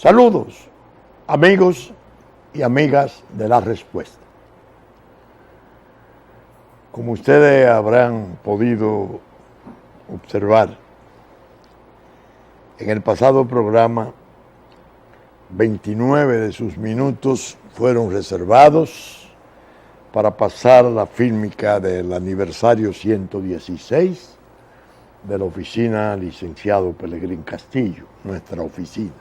Saludos, amigos y amigas de La Respuesta. Como ustedes habrán podido observar, en el pasado programa, 29 de sus minutos fueron reservados para pasar la fílmica del aniversario 116 de la oficina licenciado Pelegrín Castillo, nuestra oficina.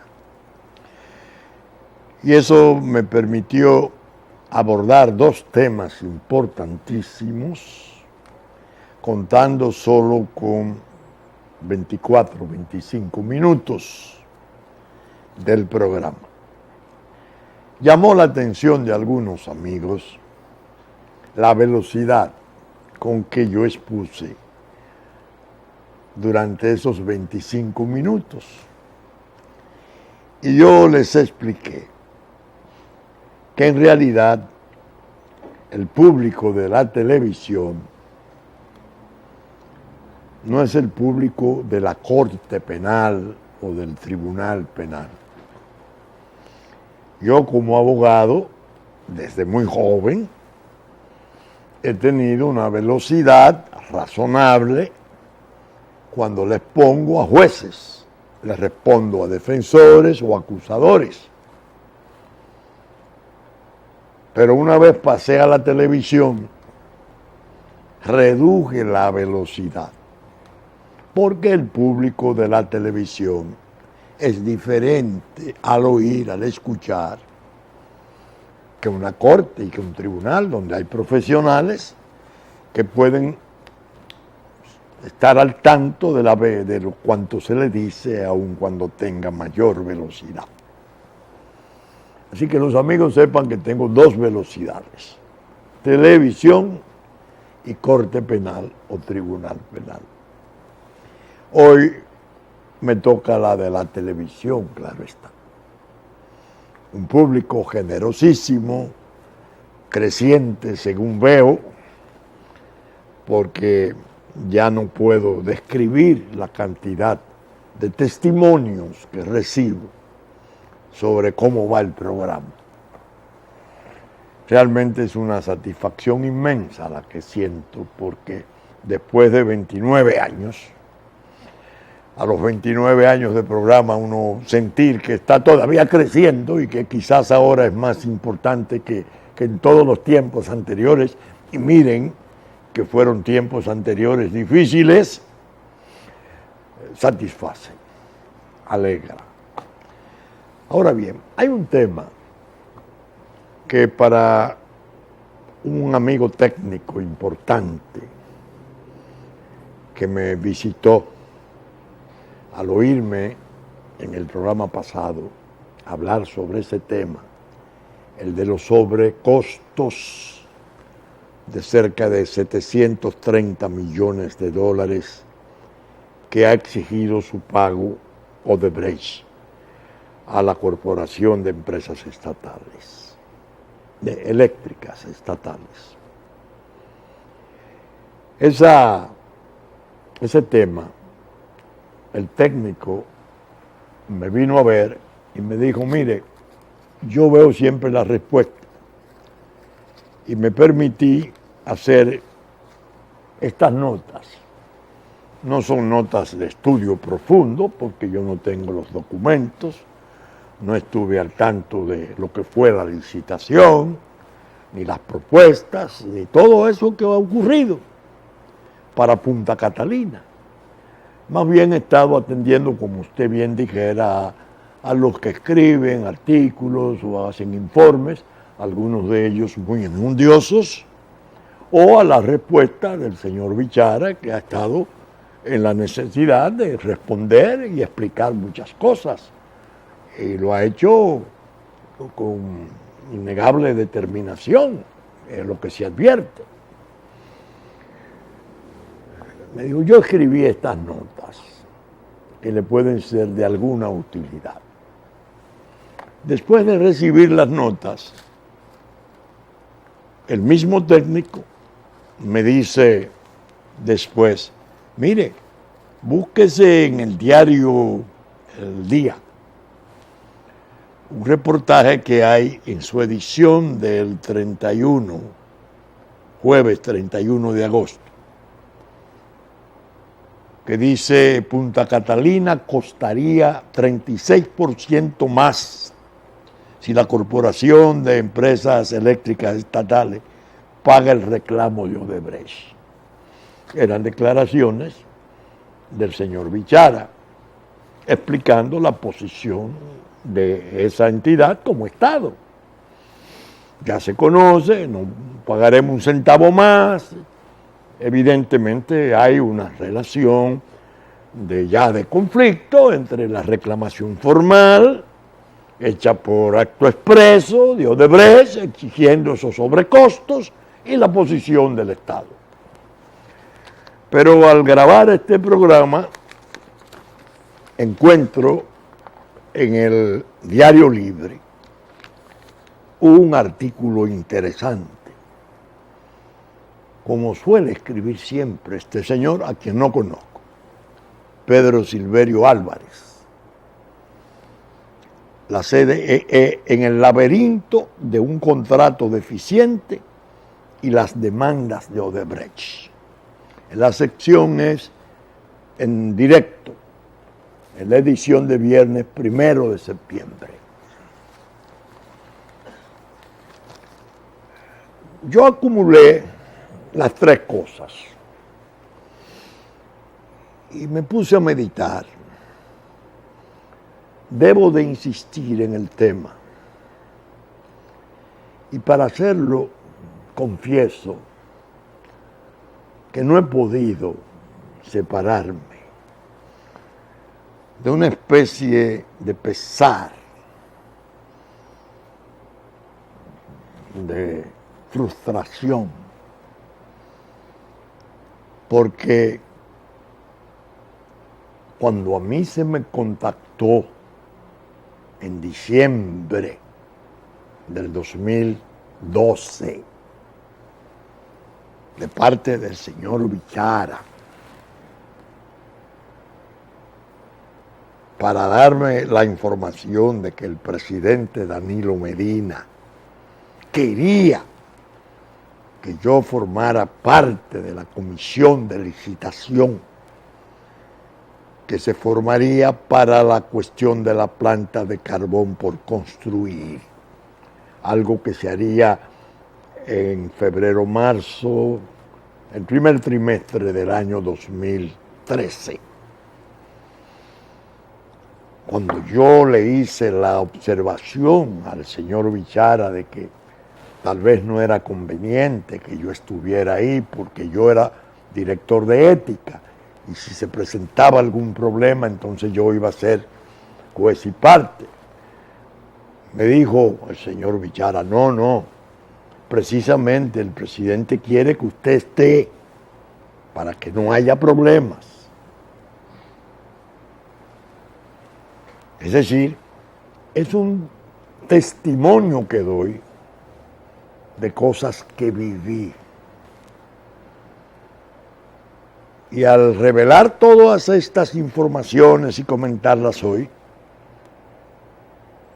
Y eso me permitió abordar dos temas importantísimos, contando solo con 24, 25 minutos del programa. Llamó la atención de algunos amigos la velocidad con que yo expuse durante esos 25 minutos. Y yo les expliqué que en realidad el público de la televisión no es el público de la Corte Penal o del Tribunal Penal. Yo como abogado, desde muy joven, he tenido una velocidad razonable cuando les pongo a jueces, les respondo a defensores o acusadores. Pero una vez pasé a la televisión, reduje la velocidad, porque el público de la televisión es diferente al oír, al escuchar, que una corte y que un tribunal donde hay profesionales que pueden estar al tanto de lo cuanto se le dice, aun cuando tenga mayor velocidad. Así que los amigos sepan que tengo dos velocidades: televisión y corte penal o tribunal penal. Hoy me toca la de la televisión, claro está. Un público generosísimo, creciente según veo, porque ya no puedo describir la cantidad de testimonios que recibo sobre cómo va el programa. Realmente es una satisfacción inmensa la que siento, porque después de 29 años, a los 29 años de programa, uno sentir que está todavía creciendo y que quizás ahora es más importante que en todos los tiempos anteriores, y miren que fueron tiempos anteriores difíciles, satisface, alegra. Ahora bien, hay un tema que para un amigo técnico importante que me visitó al oírme en el programa pasado hablar sobre ese tema, el de los sobrecostos de cerca de 730 millones de dólares que ha exigido su pago Odebrecht a la Corporación de Empresas Estatales, eléctricas estatales. Ese tema, el técnico me vino a ver y me dijo: mire, yo veo siempre la respuesta, y me permití hacer estas notas. No son notas de estudio profundo, porque yo no tengo los documentos, no estuve al tanto de lo que fue la licitación, ni las propuestas, ni todo eso que ha ocurrido para Punta Catalina. Más bien he estado atendiendo, como usted bien dijera, a los que escriben artículos o hacen informes, algunos de ellos muy enjundiosos, o a la respuesta del señor Bichara, que ha estado en la necesidad de responder y explicar muchas cosas. Y lo ha hecho con innegable determinación, es lo que se advierte. Me dijo: yo escribí estas notas que le pueden ser de alguna utilidad. Después de recibir las notas, el mismo técnico me dice después: mire, búsquese en el diario El Día un reportaje que hay en su edición del 31, jueves 31 de agosto, que dice Punta Catalina costaría 36% más si la Corporación de Empresas Eléctricas Estatales paga el reclamo de Odebrecht. Eran declaraciones del señor Bichara explicando la posición de esa entidad como Estado. Ya se conoce, no pagaremos un centavo más. Evidentemente hay una relación de conflicto entre la reclamación formal hecha por acto expreso de Odebrecht exigiendo esos sobrecostos y la posición del Estado. Pero al grabar este programa encuentro en el Diario Libre un artículo interesante, como suele escribir siempre este señor, a quien no conozco, Pedro Silverio Álvarez. La CDE en el laberinto de un contrato deficiente y las demandas de Odebrecht. La sección es en directo, en la edición de viernes 1 de septiembre. Yo acumulé las tres cosas y me puse a meditar. Debo de insistir en el tema y para hacerlo confieso que no he podido separarme de una especie de pesar, de frustración, porque cuando a mí se me contactó en diciembre del 2012 de parte del señor Bichara para darme la información de que el presidente Danilo Medina quería que yo formara parte de la comisión de licitación que se formaría para la cuestión de la planta de carbón por construir, algo que se haría en febrero-marzo, el primer trimestre del año 2013. Cuando yo le hice la observación al señor Bichara de que tal vez no era conveniente que yo estuviera ahí porque yo era director de ética y si se presentaba algún problema entonces yo iba a ser juez y parte, me dijo el señor Bichara, no, precisamente el presidente quiere que usted esté para que no haya problemas. Es decir, es un testimonio que doy de cosas que viví. Y al revelar todas estas informaciones y comentarlas hoy,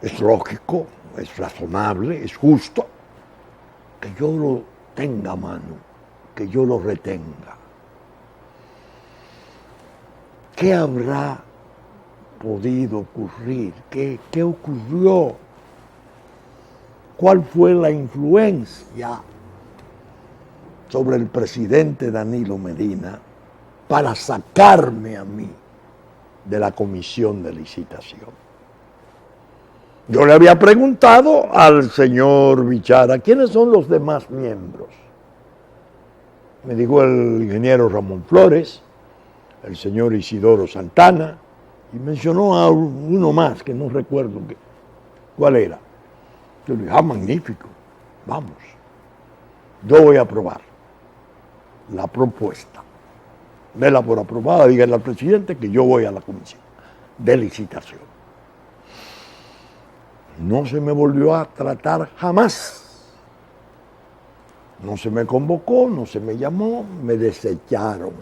es lógico, es razonable, es justo que yo lo tenga a mano, que yo lo retenga. ¿Qué habrá podido ocurrir? ¿Qué ocurrió? ¿Cuál fue la influencia sobre el presidente Danilo Medina para sacarme a mí de la comisión de licitación? Yo le había preguntado al señor Bichara, ¿quiénes son los demás miembros? Me dijo el ingeniero Ramón Flores, el señor Isidoro Santana, y mencionó a uno más que no recuerdo cuál era. Yo le dije, magnífico, vamos. Yo voy a aprobar la propuesta. Dela por aprobada, dígale al presidente que yo voy a la comisión de licitación. No se me volvió a tratar jamás. No se me convocó, no se me llamó, me desecharon.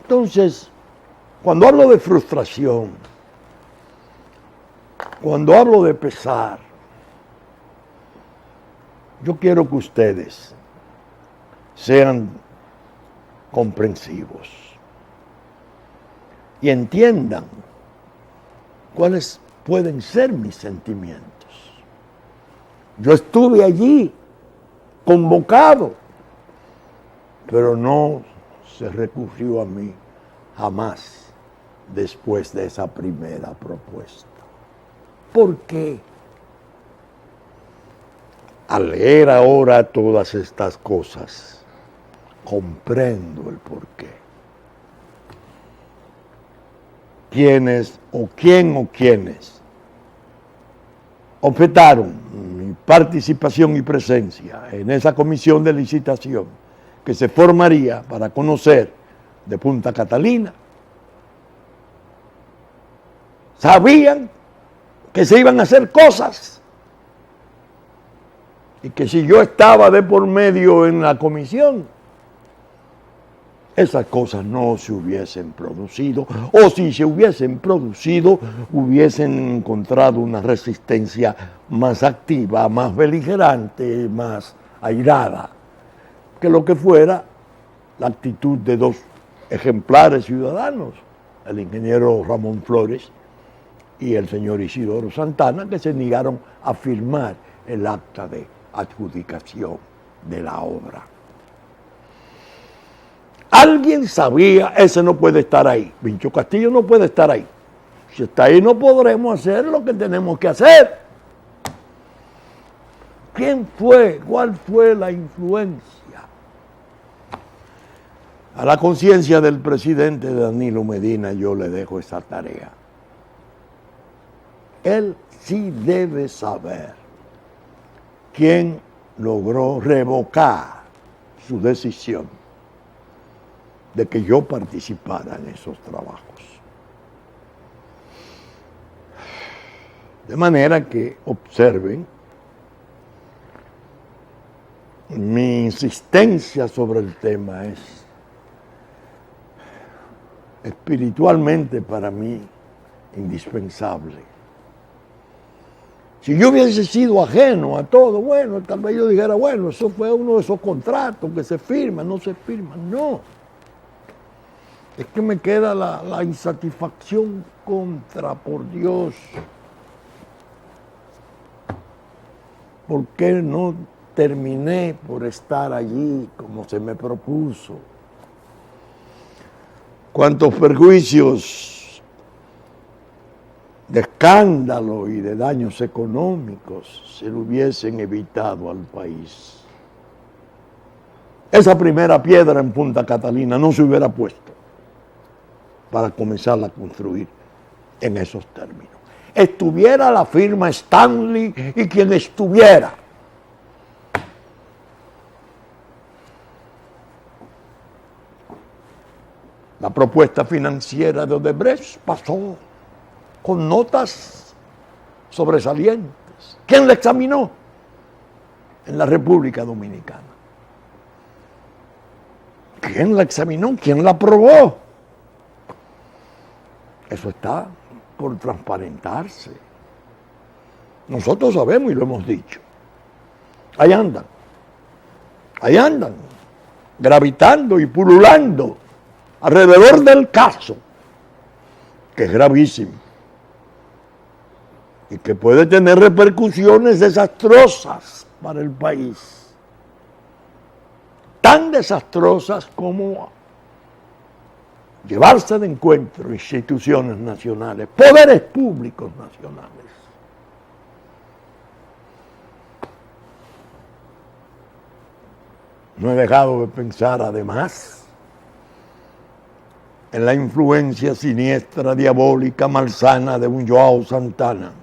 Entonces, cuando hablo de frustración, Cuando hablo de pesar, yo quiero que ustedes sean comprensivos y entiendan cuáles pueden ser mis sentimientos. Yo estuve allí, convocado, pero no se recurrió a mí jamás después de esa primera propuesta. ¿Por qué? Al leer ahora todas estas cosas, comprendo el porqué. ¿Quiénes o quiénes objetaron mi participación y presencia en esa comisión de licitación que se formaría para conocer de Punta Catalina? Sabían que se iban a hacer cosas y que si yo estaba de por medio en la comisión, esas cosas no se hubiesen producido, o si se hubiesen producido, hubiesen encontrado una resistencia más activa, más beligerante, más airada, que lo que fuera la actitud de dos ejemplares ciudadanos, el ingeniero Ramón Flores y el señor Isidoro Santana, que se negaron a firmar el acta de adjudicación de la obra. Alguien sabía, ese no puede estar ahí, Vincho Castillo no puede estar ahí. Si está ahí no podremos hacer lo que tenemos que hacer. ¿Quién fue? ¿Cuál fue la influencia? A la conciencia del presidente Danilo Medina yo le dejo esa tarea. Él sí debe saber quién logró revocar su decisión de que yo participara en esos trabajos. De manera que observen mi insistencia sobre el tema es espiritualmente para mí indispensable. Si yo hubiese sido ajeno a todo, bueno, tal vez yo dijera, bueno, eso fue uno de esos contratos que se firman, no se firman. No. Es que me queda la insatisfacción contra, por Dios. ¿Por qué no terminé por estar allí como se me propuso? ¿Cuántos perjuicios de escándalo y de daños económicos se le hubiesen evitado al país? Esa primera piedra en Punta Catalina no se hubiera puesto para comenzar a construir en esos términos. Estuviera la firma Stanley y quien estuviera. La propuesta financiera de Odebrecht pasó con notas sobresalientes. ¿Quién la examinó? En la República Dominicana. ¿Quién la examinó? ¿Quién la aprobó? Eso está por transparentarse. Nosotros sabemos y lo hemos dicho. Ahí andan, gravitando y pululando alrededor del caso, que es gravísimo y que puede tener repercusiones desastrosas para el país, tan desastrosas como llevarse de encuentro instituciones nacionales, poderes públicos nacionales. No he dejado de pensar, además, en la influencia siniestra, diabólica, malsana de un João Santana,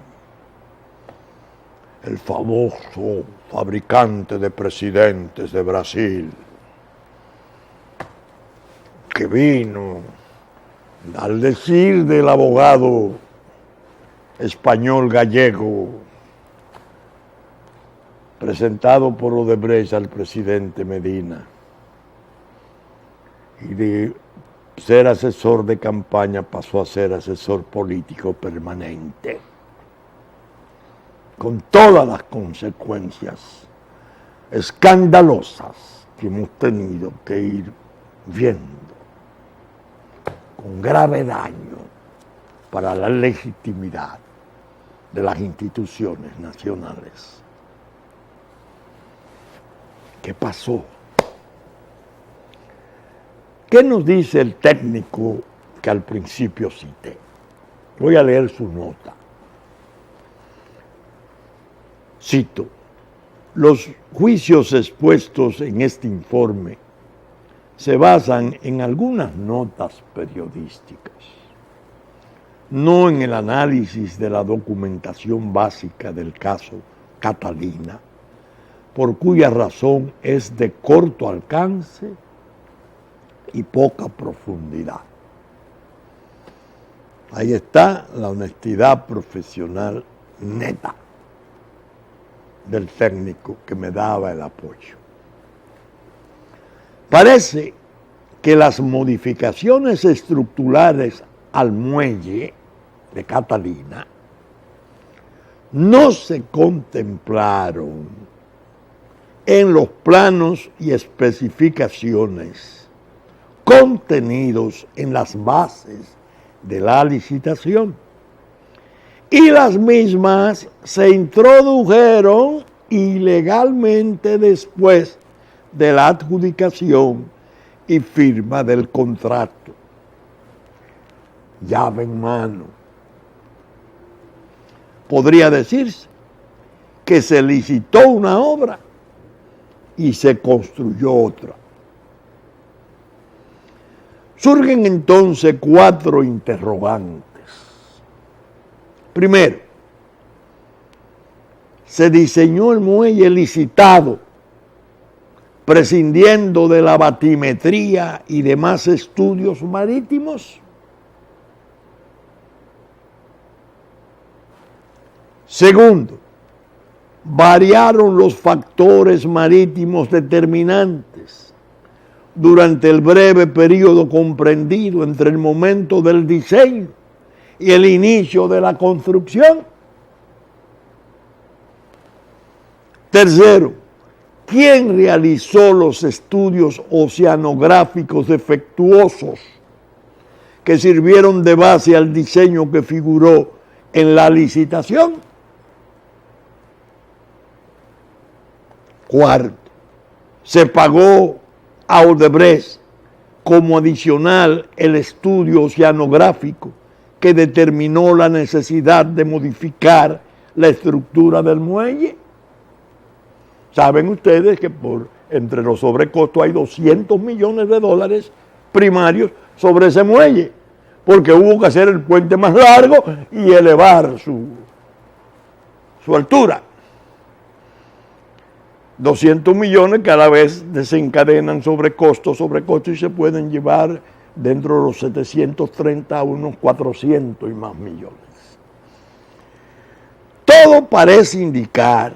el famoso fabricante de presidentes de Brasil, que vino, al decir del abogado español gallego, presentado por Odebrecht al presidente Medina, y de ser asesor de campaña pasó a ser asesor político permanente. con todas las consecuencias escandalosas que hemos tenido que ir viendo, con grave daño para la legitimidad de las instituciones nacionales. ¿Qué pasó? ¿Qué nos dice el técnico que al principio cité? Voy a leer su nota. Cito: los juicios expuestos en este informe se basan en algunas notas periodísticas, no en el análisis de la documentación básica del caso Catalina, por cuya razón es de corto alcance y poca profundidad. Ahí está la honestidad profesional neta del técnico que me daba el apoyo. Parece que las modificaciones estructurales al muelle de Catalina no se contemplaron en los planos y especificaciones contenidos en las bases de la licitación, y las mismas se introdujeron ilegalmente después de la adjudicación y firma del contrato. Llave en mano. Podría decirse que se licitó una obra y se construyó otra. Surgen entonces 4 interrogantes. Primero, se diseñó el muelle licitado, prescindiendo de la batimetría y demás estudios marítimos. Segundo, variaron los factores marítimos determinantes durante el breve periodo comprendido entre el momento del diseño y el inicio de la construcción. Tercero, ¿quién realizó los estudios oceanográficos defectuosos que sirvieron de base al diseño que figuró en la licitación? Cuarto, se pagó a Odebrecht como adicional el estudio oceanográfico que determinó la necesidad de modificar la estructura del muelle. Saben ustedes que entre los sobrecostos hay $200 millones primarios sobre ese muelle, porque hubo que hacer el puente más largo y elevar su altura. 200 millones que a la vez desencadenan sobrecostos y se pueden llevar dentro de los 730 a unos 400 y más millones. Todo parece indicar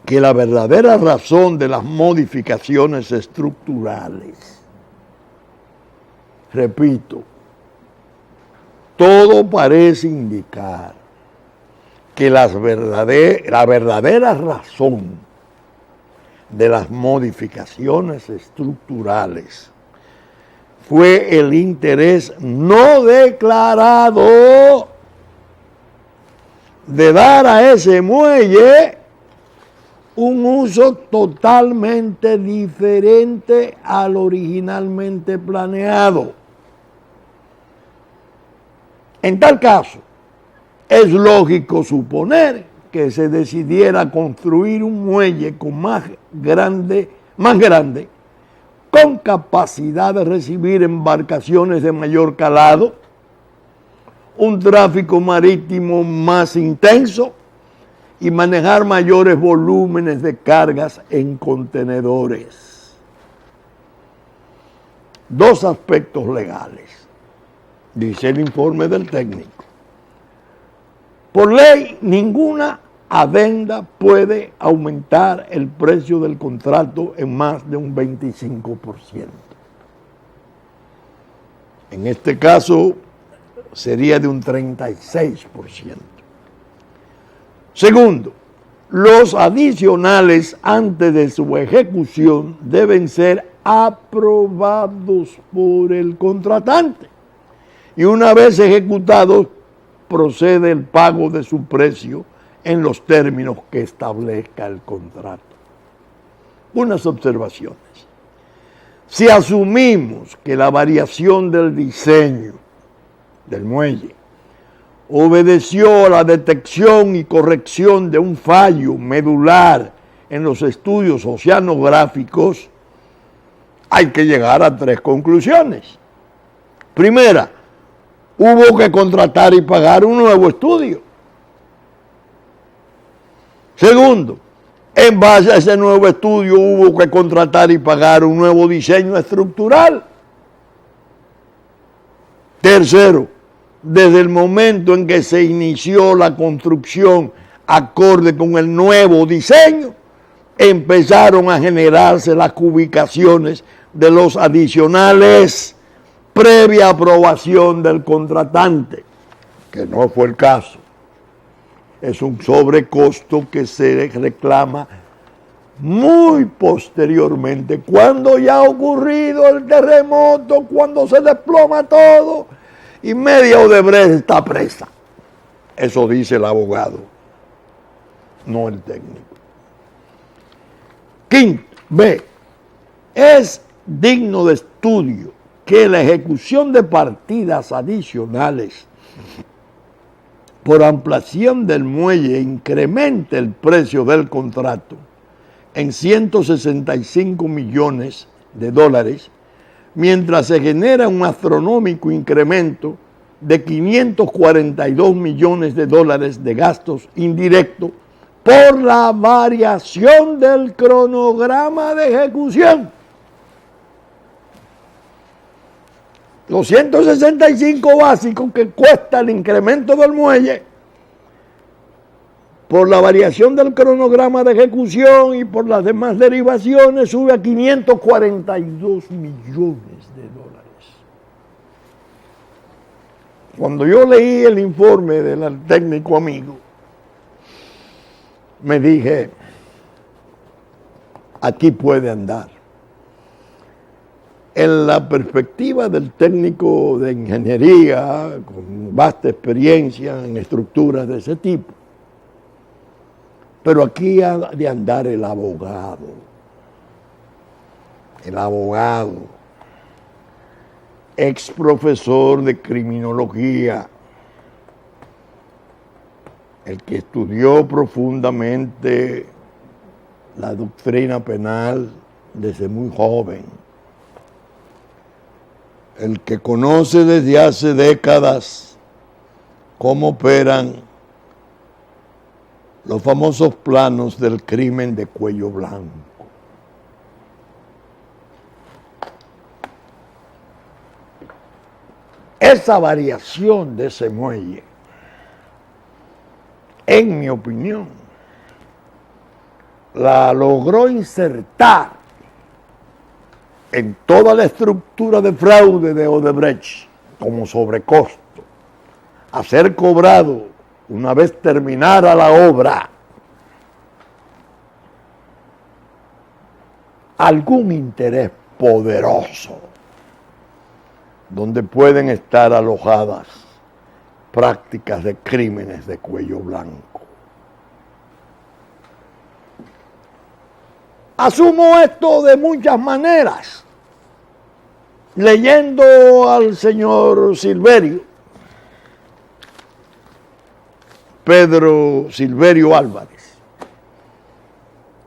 que la verdadera razón de las modificaciones estructurales, repito, todo parece indicar que la verdadera razón de las modificaciones estructurales fue el interés no declarado de dar a ese muelle un uso totalmente diferente al originalmente planeado. En tal caso, es lógico suponer que se decidiera construir un muelle más grande, con capacidad de recibir embarcaciones de mayor calado, un tráfico marítimo más intenso y manejar mayores volúmenes de cargas en contenedores. 2 aspectos legales, dice el informe del técnico. Por ley, ninguna adenda puede aumentar el precio del contrato en más de un 25%. En este caso, sería de un 36%. Segundo, los adicionales antes de su ejecución deben ser aprobados por el contratante. Y una vez ejecutados, procede el pago de su precio en los términos que establezca el contrato. Unas observaciones. Si asumimos que la variación del diseño del muelle obedeció a la detección y corrección de un fallo medular en los estudios oceanográficos, hay que llegar a tres conclusiones. Primera, hubo que contratar y pagar un nuevo estudio. Segundo, en base a ese nuevo estudio hubo que contratar y pagar un nuevo diseño estructural. Tercero, desde el momento en que se inició la construcción acorde con el nuevo diseño, empezaron a generarse las ubicaciones de los adicionales previa aprobación del contratante, que no fue el caso. Es un sobrecosto que se reclama muy posteriormente, cuando ya ha ocurrido el terremoto, cuando se desploma todo y media Odebrecht está presa. Eso dice el abogado, no el técnico. Quinto, B. Es digno de estudio que la ejecución de partidas adicionales por ampliación del muelle incremente el precio del contrato en 165 millones de dólares, mientras se genera un astronómico incremento de 542 millones de dólares de gastos indirectos por la variación del cronograma de ejecución. Los 165 básicos que cuesta el incremento del muelle por la variación del cronograma de ejecución y por las demás derivaciones sube a 542 millones de dólares. Cuando yo leí el informe del técnico amigo, me dije, aquí puede andar. En la perspectiva del técnico de ingeniería, con vasta experiencia en estructuras de ese tipo, pero aquí ha de andar el abogado, ex profesor de criminología, el que estudió profundamente la doctrina penal desde muy joven, el que conoce desde hace décadas cómo operan los famosos planos del crimen de cuello blanco. Esa variación de ese muelle, en mi opinión, la logró insertar en toda la estructura de fraude de Odebrecht como sobrecosto, a ser cobrado una vez terminara la obra algún interés poderoso donde pueden estar alojadas prácticas de crímenes de cuello blanco. Asumo esto de muchas maneras, leyendo al señor Silverio, Pedro Silverio Álvarez.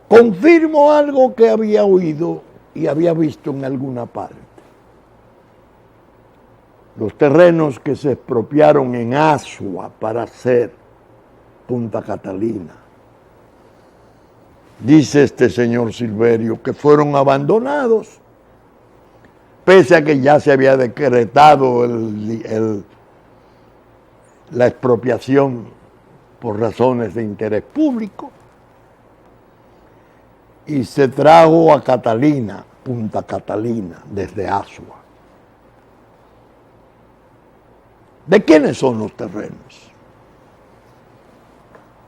Confirmo algo que había oído y había visto en alguna parte. Los terrenos que se expropiaron en Asua para hacer Punta Catalina, dice este señor Silverio, que fueron abandonados, pese a que ya se había decretado la expropiación por razones de interés público, y se trajo a Catalina, Punta Catalina, desde Asua. ¿De quiénes son los terrenos?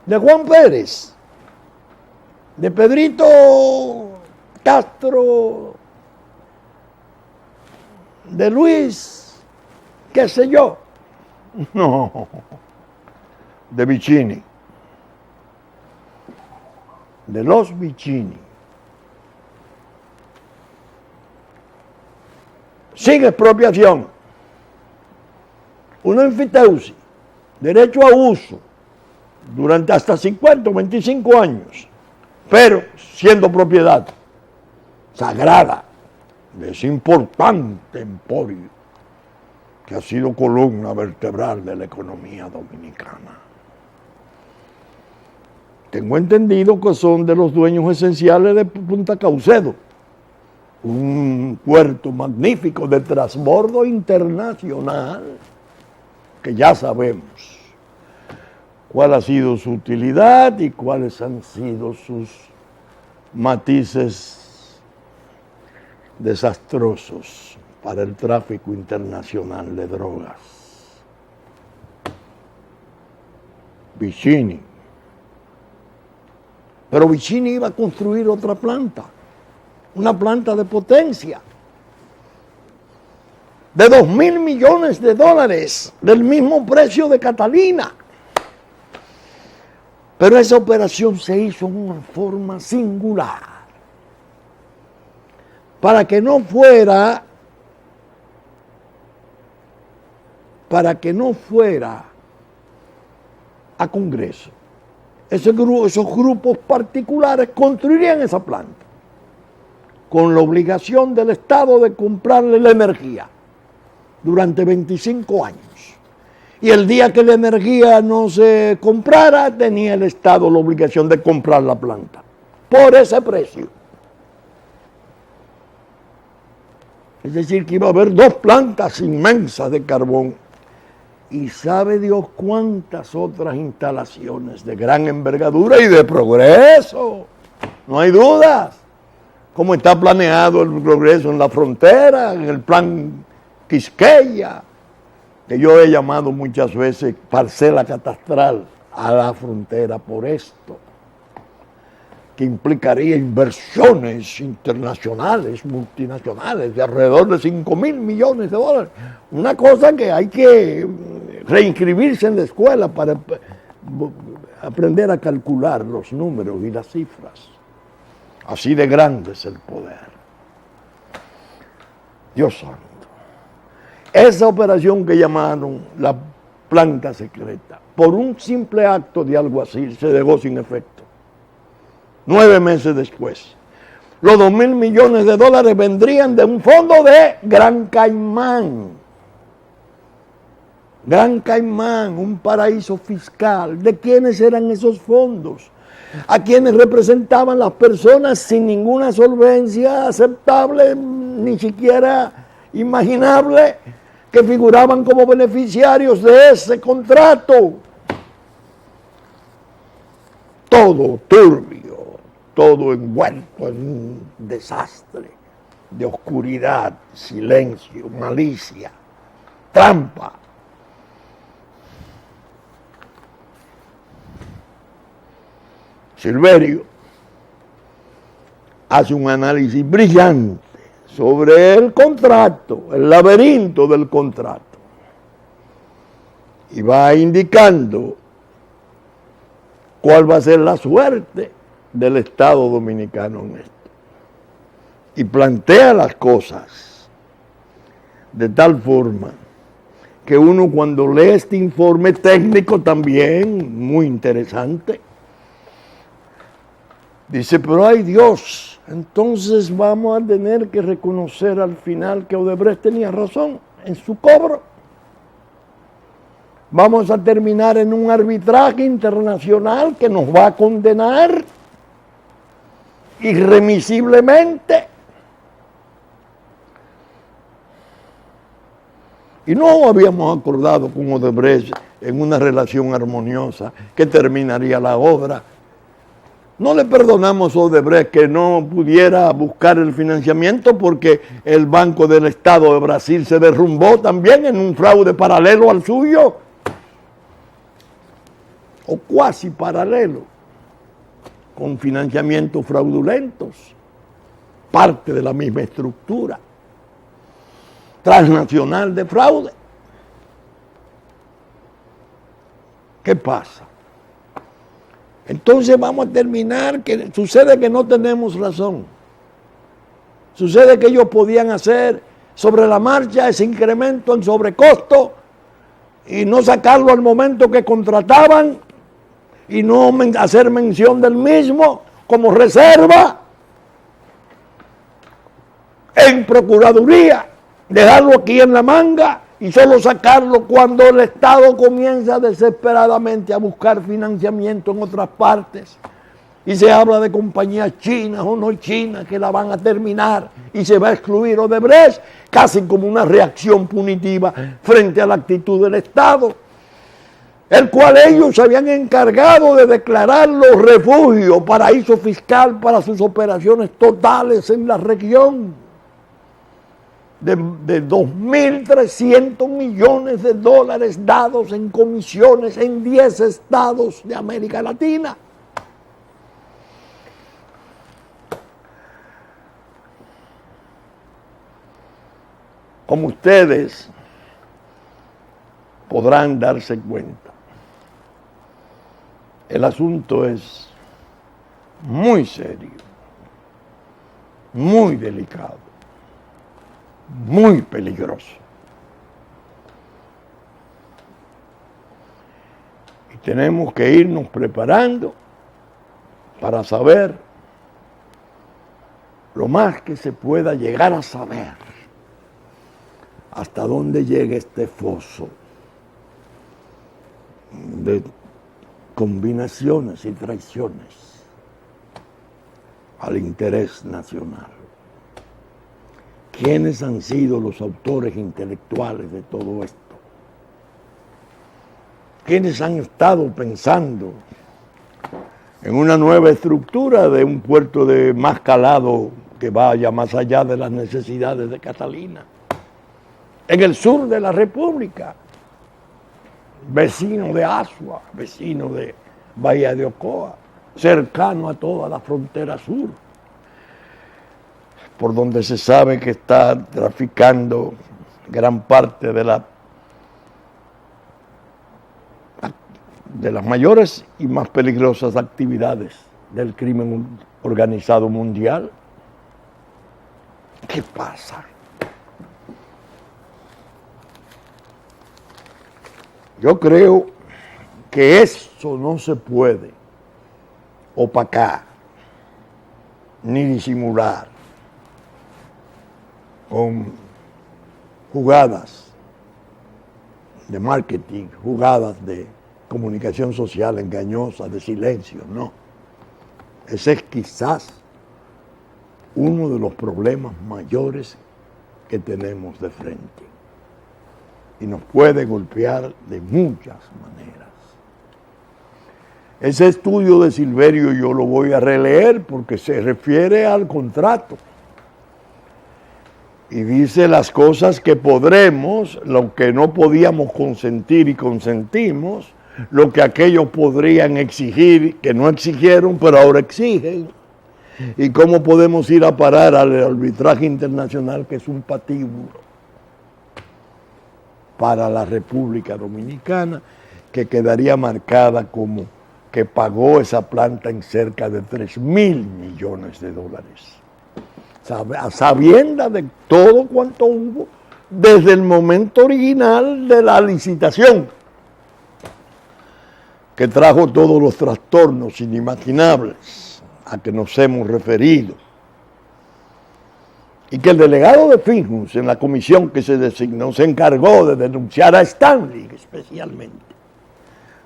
de Juan Pérez, de Pedrito Castro, de Luis, qué sé yo. No, de Vicini, de los Vicini. Sin expropiación, un enfiteusis, derecho a uso, durante hasta 50 o 25 años, pero siendo propiedad sagrada de ese importante emporio que ha sido columna vertebral de la economía dominicana. Tengo entendido que son de los dueños esenciales de Punta Caucedo, un puerto magnífico de transbordo internacional, que ya sabemos cuál ha sido su utilidad y cuáles han sido sus matices desastrosos para el tráfico internacional de drogas. Vicini. Pero Vicini iba a construir otra planta, una planta de potencia, de $2.000 millones, del mismo precio de Catalina. Pero esa operación se hizo en una forma singular, para que no fuera a Congreso. Esos grupos particulares construirían esa planta con la obligación del Estado de comprarle la energía durante 25 años. Y el día que la energía no se comprara, tenía el Estado la obligación de comprar la planta por ese precio. Es decir, que iba a haber 2 plantas inmensas de carbón y sabe Dios cuántas otras instalaciones de gran envergadura y de progreso. No hay dudas. Cómo está planeado el progreso en la frontera, en el plan Quisqueya, que yo he llamado muchas veces parcela catastral a la frontera por esto, que implicaría inversiones internacionales, multinacionales, de alrededor de $5.000 millones. Una cosa que hay que reinscribirse en la escuela para aprender a calcular los números y las cifras. Así de grande es el poder. Dios santo. Esa operación que llamaron la planta secreta, por un simple acto de alguacil, se dejó sin efecto. 9 meses después, los $2.000 millones vendrían de un fondo de Gran Caimán. Gran Caimán, un paraíso fiscal. ¿De quiénes eran esos fondos? A quienes representaban las personas sin ninguna solvencia aceptable, ni siquiera imaginable, que figuraban como beneficiarios de ese contrato. Todo turbio, todo envuelto en un desastre de oscuridad, silencio, malicia, trampa. Silverio hace un análisis brillante sobre el contrato, el laberinto del contrato, y va indicando cuál va a ser la suerte del Estado dominicano en esto. Y plantea las cosas de tal forma que uno, cuando lee este informe técnico también, muy interesante, dice, pero ay Dios, entonces vamos a tener que reconocer al final que Odebrecht tenía razón en su cobro. Vamos a terminar en un arbitraje internacional que nos va a condenar irremisiblemente. Y no habíamos acordado con Odebrecht en una relación armoniosa que terminaría la obra. No le perdonamos a Odebrecht que no pudiera buscar el financiamiento porque el Banco del Estado de Brasil se derrumbó también en un fraude paralelo al suyo. o cuasi paralelo, con financiamientos fraudulentos, parte de la misma estructura transnacional de fraude. ¿Qué pasa? Entonces vamos a terminar que sucede que no tenemos razón. Sucede que ellos podían hacer sobre la marcha ese incremento en sobrecosto y no sacarlo al momento que contrataban y no hacer mención del mismo como reserva en Procuraduría, dejarlo aquí en la manga y solo sacarlo cuando el Estado comienza desesperadamente a buscar financiamiento en otras partes y se habla de compañías chinas o no chinas que la van a terminar y se va a excluir Odebrecht, casi como una reacción punitiva frente a la actitud del Estado, el cual ellos se habían encargado de declararlo refugio, paraíso fiscal para sus operaciones totales en la región, de 2.300 millones de dólares dados en comisiones en 10 estados de América Latina. Como ustedes podrán darse cuenta, el asunto es muy serio, muy delicado, muy peligroso. Y tenemos que irnos preparando para saber lo más que se pueda llegar a saber hasta dónde llega este foso de combinaciones y traiciones al interés nacional. ¿Quiénes han sido los autores intelectuales de todo esto? ¿Quiénes han estado pensando en una nueva estructura de un puerto de más calado que vaya más allá de las necesidades de Catalina? En el sur de la República, vecino de Asua, vecino de Bahía de Ocoa, cercano a toda la frontera sur, por donde se sabe que está traficando gran parte de las mayores y más peligrosas actividades del crimen organizado mundial. ¿Qué pasa? Yo creo que eso no se puede opacar ni disimular con jugadas de marketing, jugadas de comunicación social engañosa, de silencio, no. Ese es quizás uno de los problemas mayores que tenemos de frente y nos puede golpear de muchas maneras. Ese estudio de Silverio yo lo voy a releer porque se refiere al contrato y dice las cosas que podremos, lo que no podíamos consentir y consentimos, lo que aquellos podrían exigir, que no exigieron, pero ahora exigen, y cómo podemos ir a parar al arbitraje internacional, que es un patíbulo para la República Dominicana, que quedaría marcada como que pagó esa planta en cerca de 3.000 millones de dólares, a sabiendas de todo cuanto hubo desde el momento original de la licitación, que trajo todos los trastornos inimaginables a que nos hemos referido, y que el delegado de Finjus en la comisión que se designó se encargó de denunciar a Stanley especialmente,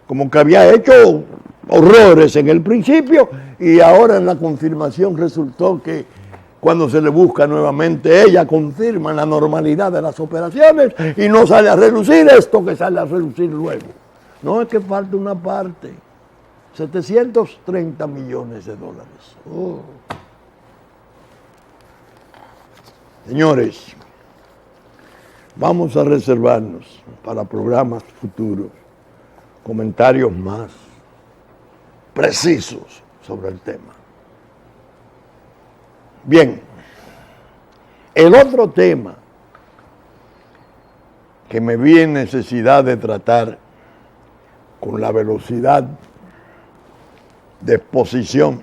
como que había hecho horrores en el principio y ahora en la confirmación resultó que cuando se le busca nuevamente ella confirma la normalidad de las operaciones y no sale a relucir esto que sale a relucir luego. No, es que falta una parte, 730 millones de dólares. Oh. Señores, vamos a reservarnos para programas futuros comentarios más precisos sobre el tema. Bien, el otro tema que me vi en necesidad de tratar con la velocidad de exposición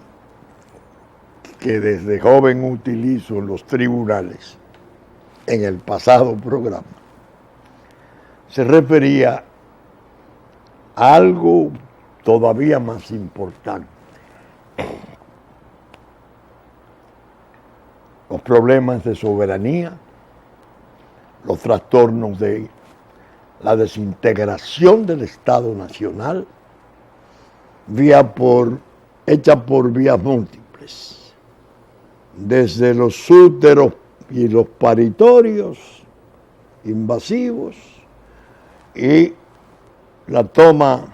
que desde joven utilizo en los tribunales en el pasado programa, se refería a algo todavía más importante: los problemas de soberanía, los trastornos de la desintegración del Estado Nacional, hecha por vías múltiples, desde los úteros y los paritorios invasivos y la toma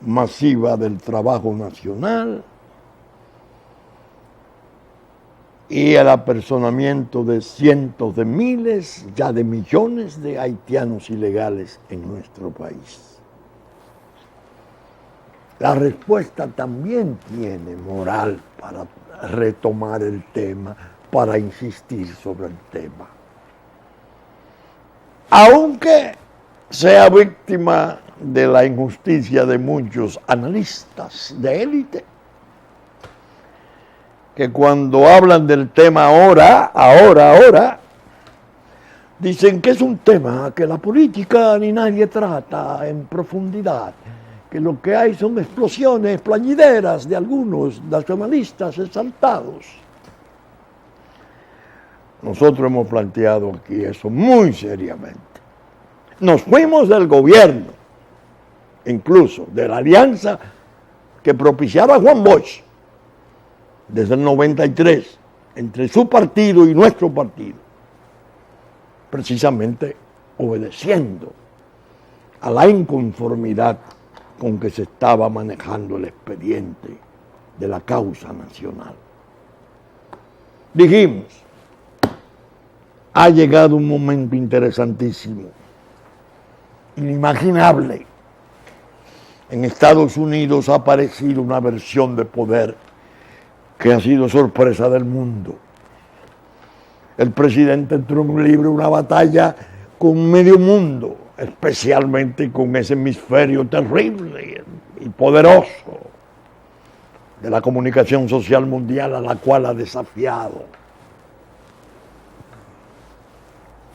masiva del trabajo nacional y el apersonamiento de cientos de miles, ya de millones de haitianos ilegales en nuestro país. La respuesta también tiene moral para retomar el tema, para insistir sobre el tema. Aunque sea víctima de la injusticia de muchos analistas de élite, que cuando hablan del tema ahora, dicen que es un tema que la política ni nadie trata en profundidad, que lo que hay son explosiones plañideras de algunos nacionalistas exaltados. Nosotros hemos planteado aquí eso muy seriamente. Nos fuimos del gobierno, incluso de la alianza que propiciaba Juan Bosch desde el 93, entre su partido y nuestro partido, precisamente obedeciendo a la inconformidad con que se estaba manejando el expediente de la causa nacional. Dijimos, ha llegado un momento interesantísimo, inimaginable. En Estados Unidos ha aparecido una versión de poder que ha sido sorpresa del mundo. El presidente Trump libra una batalla con medio mundo, especialmente con ese hemisferio terrible y poderoso de la comunicación social mundial a la cual ha desafiado.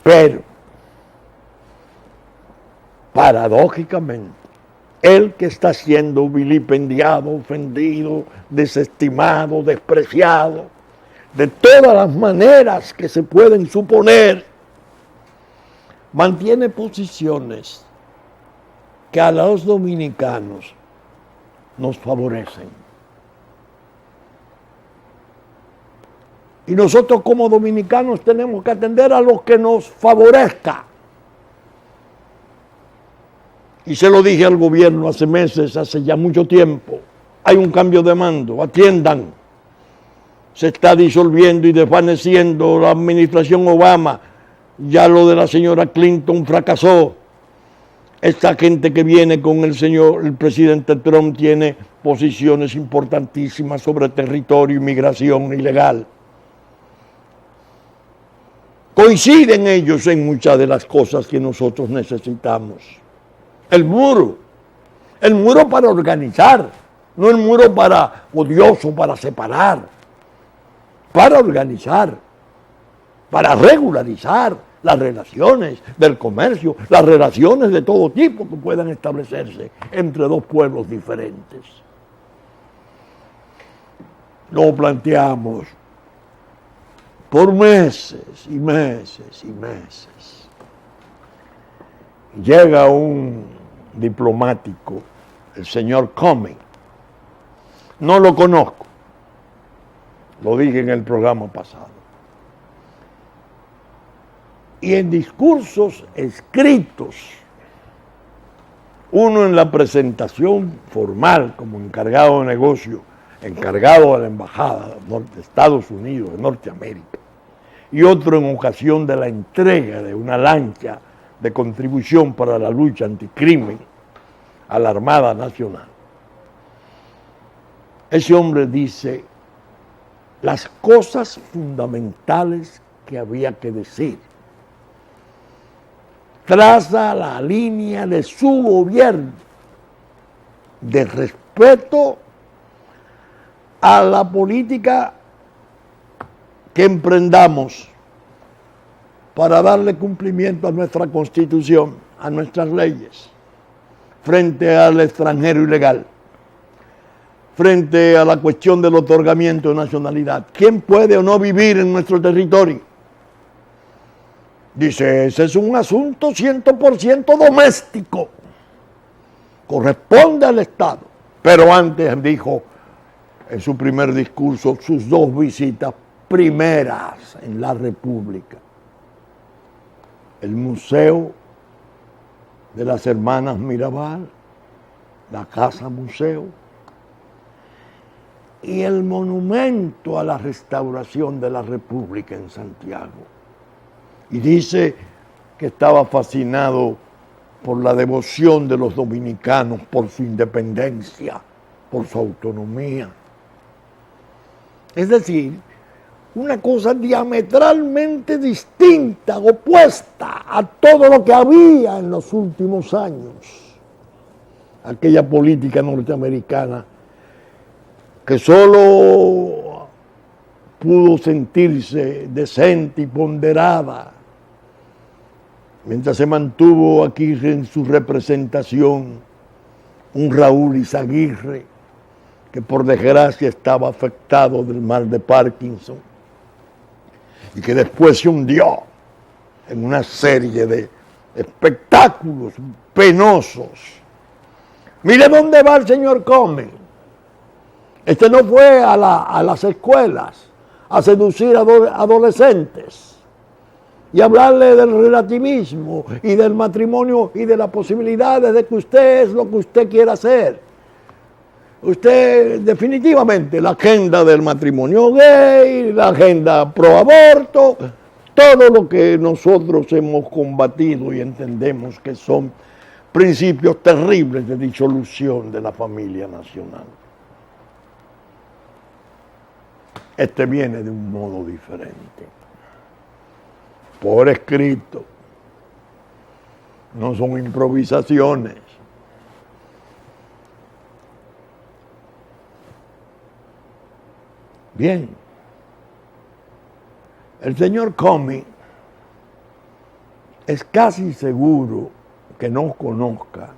Pero, paradójicamente, el que está siendo vilipendiado, ofendido, desestimado, despreciado, de todas las maneras que se pueden suponer, mantiene posiciones que a los dominicanos nos favorecen. Y nosotros como dominicanos tenemos que atender a lo que nos favorezca. Y se lo dije al gobierno hace meses, hace ya mucho tiempo. Hay un cambio de mando, atiendan. Se está disolviendo y desvaneciendo la administración Obama. Ya lo de la señora Clinton fracasó. Esta gente que viene con el presidente Trump tiene posiciones importantísimas sobre territorio, inmigración ilegal. Coinciden ellos en muchas de las cosas que nosotros necesitamos. El muro para organizar, no el muro para odioso, para separar, para organizar, para regularizar las relaciones del comercio, las relaciones de todo tipo que puedan establecerse entre dos pueblos diferentes. Lo planteamos por meses y meses y meses. Llega un diplomático, el señor Comey. No lo conozco, lo dije en el programa pasado. Y en discursos escritos, uno en la presentación formal como encargado de negocio, encargado de la embajada de Estados Unidos, de Norteamérica, y otro en ocasión de la entrega de una lancha de contribución para la lucha anticrimen a la Armada Nacional. ese hombre dice las cosas fundamentales que había que decir. Traza la línea de su gobierno de respeto a la política que emprendamos para darle cumplimiento a nuestra Constitución, a nuestras leyes, frente al extranjero ilegal, frente a la cuestión del otorgamiento de nacionalidad. ¿Quién puede o no vivir en nuestro territorio? Dice, ese es un asunto 100% doméstico. Corresponde al Estado. Pero antes dijo en su primer discurso sus dos visitas primeras en la República. El Museo de las Hermanas Mirabal, la Casa Museo, y el Monumento a la Restauración de la República en Santiago. Y dice que estaba fascinado por la devoción de los dominicanos, por su independencia, por su autonomía. Es decir, una cosa diametralmente distinta, opuesta a todo lo que había en los últimos años. Aquella política norteamericana que solo pudo sentirse decente y ponderada mientras se mantuvo aquí en su representación un Raúl Izaguirre, que por desgracia estaba afectado del mal de Parkinson y que después se hundió en una serie de espectáculos penosos. Mire dónde va el señor Comey. Este no fue a las escuelas a seducir a adolescentes y hablarle del relativismo y del matrimonio y de las posibilidades de que usted es lo que usted quiera hacer. Usted definitivamente la agenda del matrimonio gay, la agenda pro aborto, todo lo que nosotros hemos combatido y entendemos que son principios terribles de disolución de la familia nacional. Este viene de un modo diferente, por escrito, no son improvisaciones. Bien, el señor Comey es casi seguro que no conozca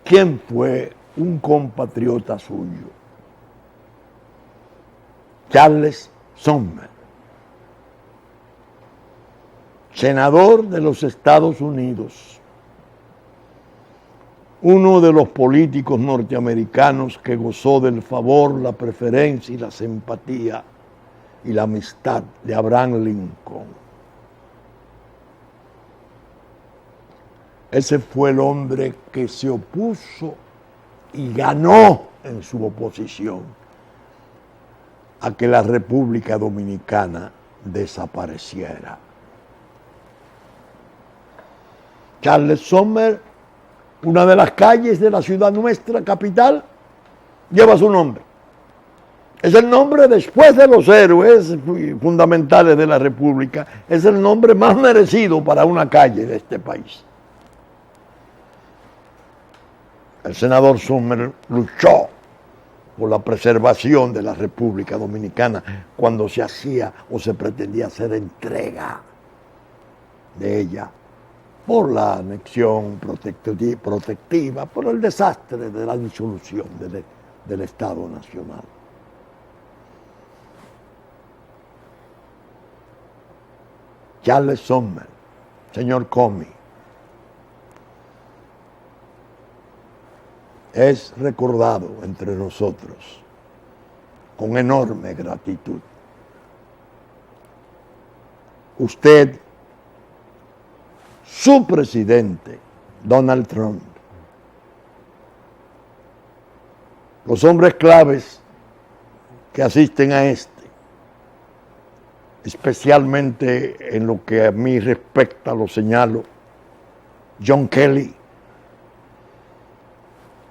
quién fue un compatriota suyo, Charles Sumner, senador de los Estados Unidos, uno de los políticos norteamericanos que gozó del favor, la preferencia y la simpatía y la amistad de Abraham Lincoln. Ese fue el hombre que se opuso y ganó en su oposición a que la República Dominicana desapareciera. Charles Sumner, una de las calles de la ciudad nuestra, capital, lleva su nombre. Es el nombre, después de los héroes fundamentales de la República, es el nombre más merecido para una calle de este país. El senador Sumner luchó por la preservación de la República Dominicana cuando se hacía o se pretendía hacer entrega de ella por la anexión protectiva, por el desastre de la disolución del Estado Nacional. Charles Sumner, señor Comey, es recordado entre nosotros con enorme gratitud. Usted, su presidente, Donald Trump, los hombres claves que asisten a especialmente en lo que a mí respecta, lo señalo, John Kelly,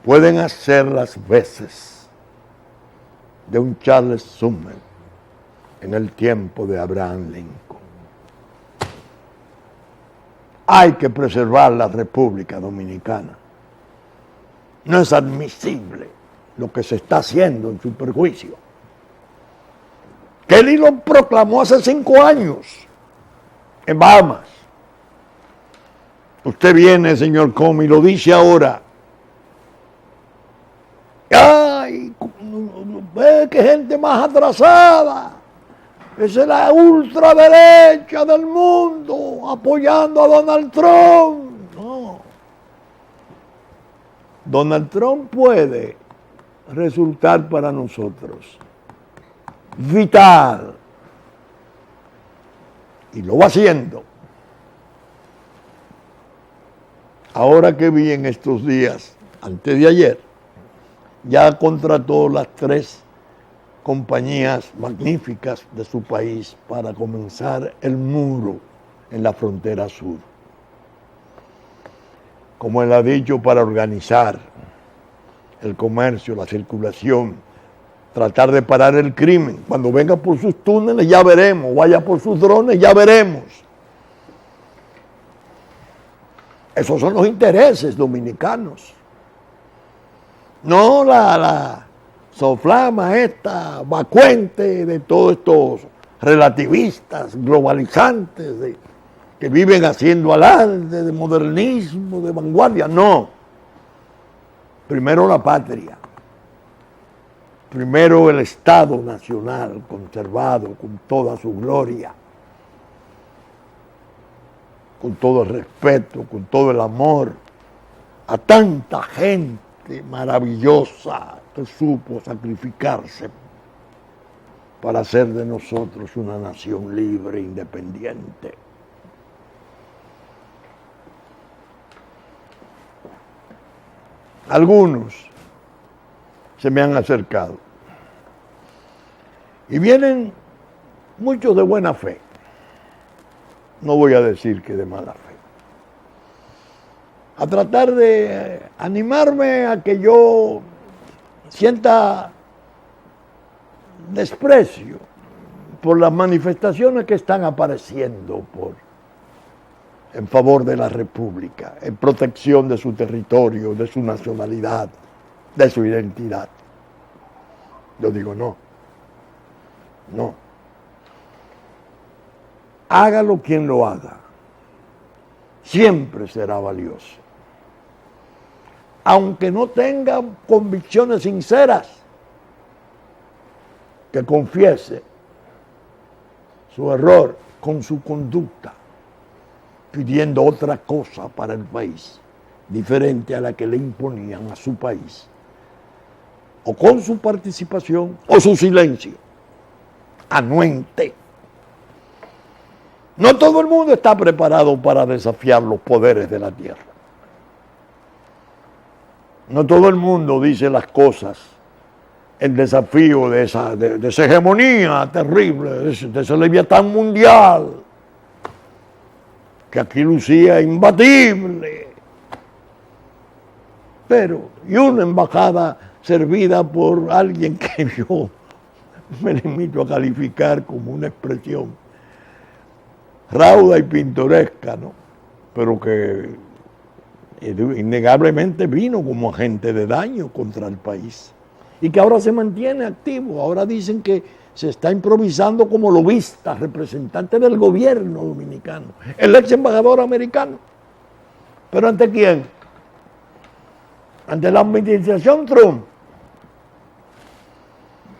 pueden hacer las veces de un Charles Sumner en el tiempo de Abraham Lincoln. Hay que preservar la República Dominicana. No es admisible lo que se está haciendo en su perjuicio. Kelly lo proclamó hace 5 años en Bahamas. Usted viene, señor Comey, y lo dice ahora. ¡Ay! Ve qué gente más atrasada. Esa es la ultraderecha del mundo apoyando a Donald Trump. No. Donald Trump puede resultar para nosotros vital. Y lo va haciendo. Ahora que vi en estos días, antes de ayer, ya contrató las 3 compañías magníficas de su país para comenzar el muro en la frontera sur. Como él ha dicho, para organizar el comercio, la circulación, tratar de parar el crimen. Cuando venga por sus túneles ya veremos, vaya por sus drones ya veremos. Esos son los intereses dominicanos. No la soflama esta vacuente de todos estos relativistas, globalizantes, que viven haciendo alarde de modernismo, de vanguardia. No. Primero la patria. Primero el Estado nacional conservado con toda su gloria, con todo el respeto, con todo el amor a tanta gente maravillosa que supo sacrificarse para hacer de nosotros una nación libre e independiente. Algunos se me han acercado y vienen muchos de buena fe, no voy a decir que de mala fe, a tratar de animarme a que yo sienta desprecio por las manifestaciones que están apareciendo en favor de la República, en protección de su territorio, de su nacionalidad, de su identidad. Yo digo no. Hágalo quien lo haga, siempre será valioso. Aunque no tenga convicciones sinceras, que confiese su error con su conducta, pidiendo otra cosa para el país, diferente a la que le imponían a su país, o con su participación o su silencio, anuente. No todo el mundo está preparado para desafiar los poderes de la tierra. No todo el mundo dice las cosas en desafío de esa hegemonía terrible, de ese leviatán mundial, que aquí lucía imbatible. Pero, y una embajada servida por alguien que yo me limito a calificar como una expresión rauda y pintoresca, ¿no? Pero que innegablemente vino como agente de daño contra el país y que ahora se mantiene activo. Ahora dicen que se está improvisando como lobista, representante del gobierno dominicano, el ex embajador americano. ¿Pero ante quién? Ante la administración Trump,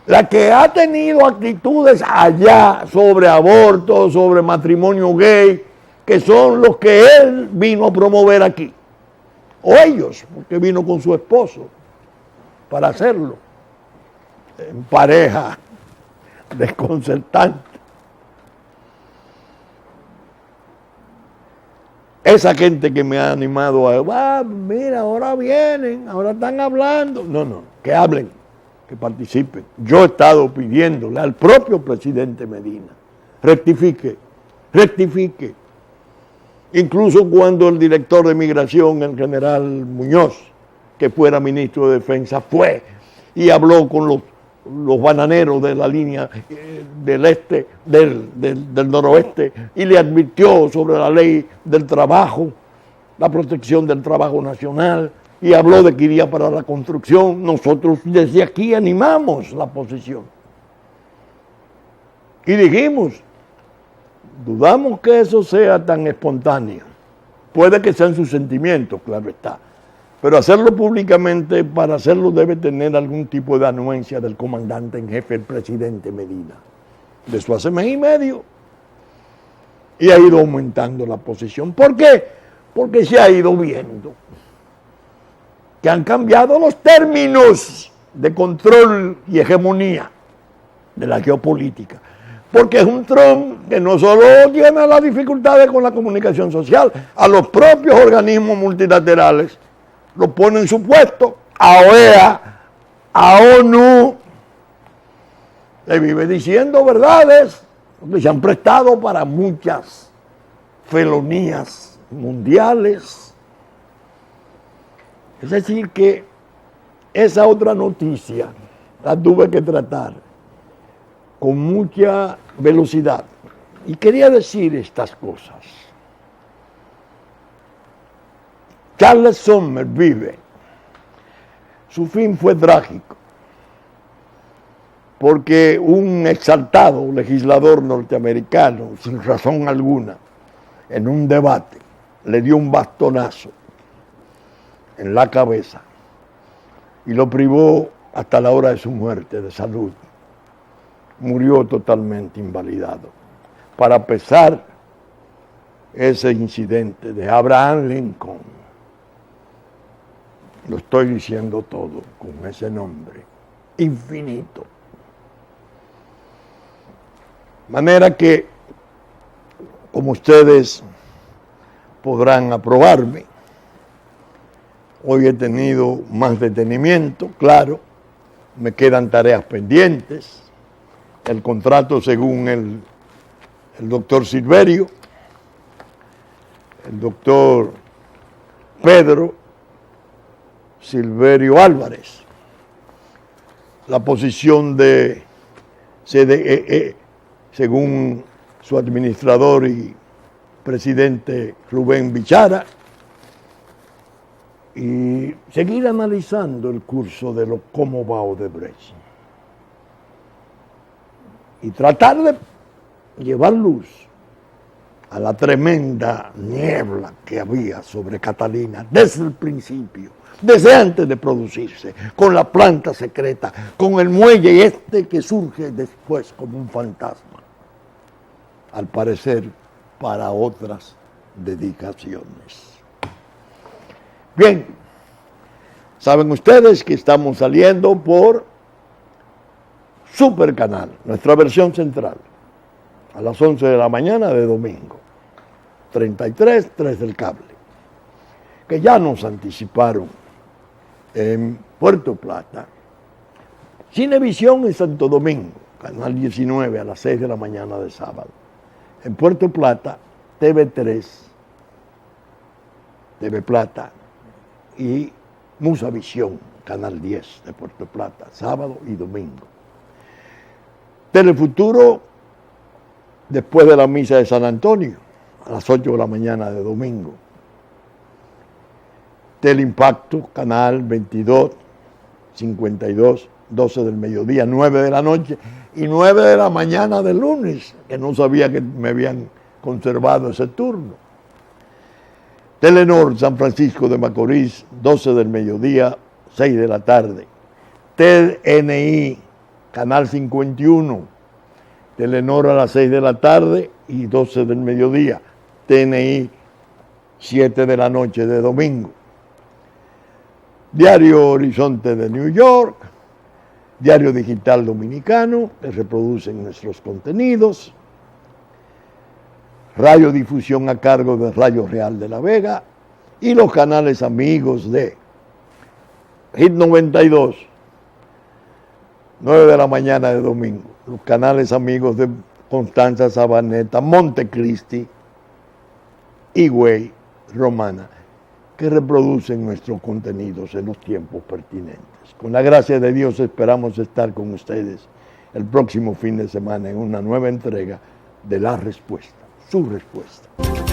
la que ha tenido actitudes allá sobre aborto, sobre matrimonio gay, que son los que él vino a promover aquí. O ellos, porque vino con su esposo para hacerlo, en pareja desconcertante. Esa gente que me ha animado a, mira, ahora vienen, ahora están hablando. No, que hablen, que participen. Yo he estado pidiéndole al propio presidente Medina, rectifique. Incluso cuando el director de migración, el general Muñoz, que fuera ministro de Defensa, fue y habló con los los bananeros de la línea del este, del noroeste, y le advirtió sobre la ley del trabajo, la protección del trabajo nacional, y habló de que iría para la construcción. Nosotros desde aquí animamos la posición. Y dijimos, dudamos que eso sea tan espontáneo. Puede que sean sus sentimientos, claro está. Pero hacerlo públicamente, para hacerlo debe tener algún tipo de anuencia del comandante en jefe, el presidente Medina. De eso hace mes y medio. Y ha ido aumentando la posición. ¿Por qué? Porque se ha ido viendo que han cambiado los términos de control y hegemonía de la geopolítica. Porque es un Trump que no solo tiene las dificultades con la comunicación social, a los propios organismos multilaterales lo pone en su puesto, a OEA, a ONU, le vive diciendo verdades que se han prestado para muchas felonías mundiales. Es decir, que esa otra noticia la tuve que tratar con mucha velocidad. Y quería decir estas cosas. Charles Sumner vive. Su fin fue trágico, porque un exaltado legislador norteamericano, sin razón alguna, en un debate, le dio un bastonazo en la cabeza y lo privó hasta la hora de su muerte de salud. Murió totalmente invalidado. Para pesar ese incidente de Abraham Lincoln, lo estoy diciendo todo con ese nombre, infinito. Manera que, como ustedes podrán aprobarme, hoy he tenido más detenimiento, claro, me quedan tareas pendientes, el contrato según el doctor Silverio, el doctor Pedro Silverio Álvarez, la posición de CDE, según su administrador y presidente Rubén Bichara, y seguir analizando el curso de cómo va Odebrecht y tratar de llevar luz a la tremenda niebla que había sobre Catalina desde el principio, desde antes de producirse, con la planta secreta, con el muelle que surge después como un fantasma, al parecer para otras dedicaciones. Bien, saben ustedes que estamos saliendo por Supercanal, nuestra versión central, a las 11 de la mañana de domingo, 33, 3 del cable, que ya nos anticiparon en Puerto Plata, Cinevisión en Santo Domingo, canal 19 a las 6 de la mañana de sábado. En Puerto Plata, TV3, TV Plata y Musavisión, canal 10 de Puerto Plata, sábado y domingo. Telefuturo, después de la misa de San Antonio, a las 8 de la mañana de domingo. Teleimpacto, canal 22, 52, 12 del mediodía, 9 de la noche y 9 de la mañana del lunes, que no sabía que me habían conservado ese turno. Telenor, San Francisco de Macorís, 12 del mediodía, 6 de la tarde. TNI, canal 51, Telenor a las 6 de la tarde y 12 del mediodía. TNI, 7 de la noche de domingo. Diario Horizonte de New York, Diario Digital Dominicano, que reproducen nuestros contenidos, radiodifusión a cargo de Radio Real de la Vega y los canales amigos de Hit 92, 9 de la mañana de domingo, los canales amigos de Constanza Sabaneta, Montecristi, Higüey, Romana. que reproducen nuestros contenidos en los tiempos pertinentes. Con la gracia de Dios esperamos estar con ustedes el próximo fin de semana en una nueva entrega de La Respuesta, su respuesta.